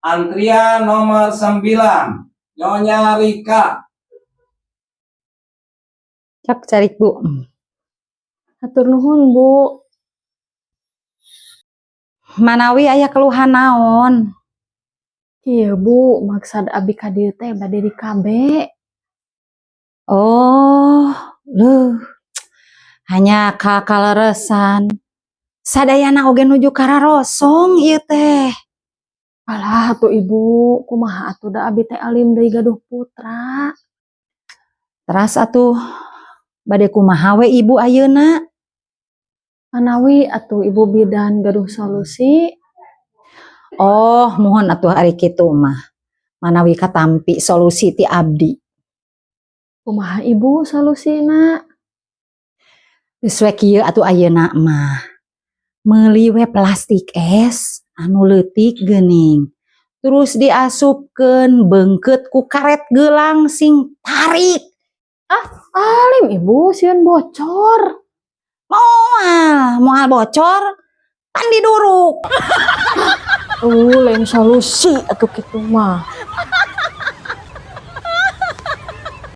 Antrian nomor 9, Nyonya Rika. Cak carik Bu. Hatur nuhun Bu. Manawi aya keluhan naon? Iya Bu, maksud abi ka dieu teh bade di KB. Oh, hanya kakaleresan. Sadayana oge nuju kararosong ieu teh. Alah atuh Ibu, kumaha atuh da abi teh alim deui gaduh putra. Teras atuh bade kumaha we Ibu ayeuna? Manawi atuh Ibu bidan gaduh solusi. Oh, mohon atuh ari kitu mah. Manawi katampi solusi ti abdi. Kumaha Ibu solusina? Geus we kieu atuh ayeuna mah. Meuli we plastik es anu leutik geuning. Terus diasupkeun beungkeut ku karet geulang sing tarik. Alim Ibu, sieun bocor. Moal bocor kan diduruk. Lain solusi atuh kitu mah.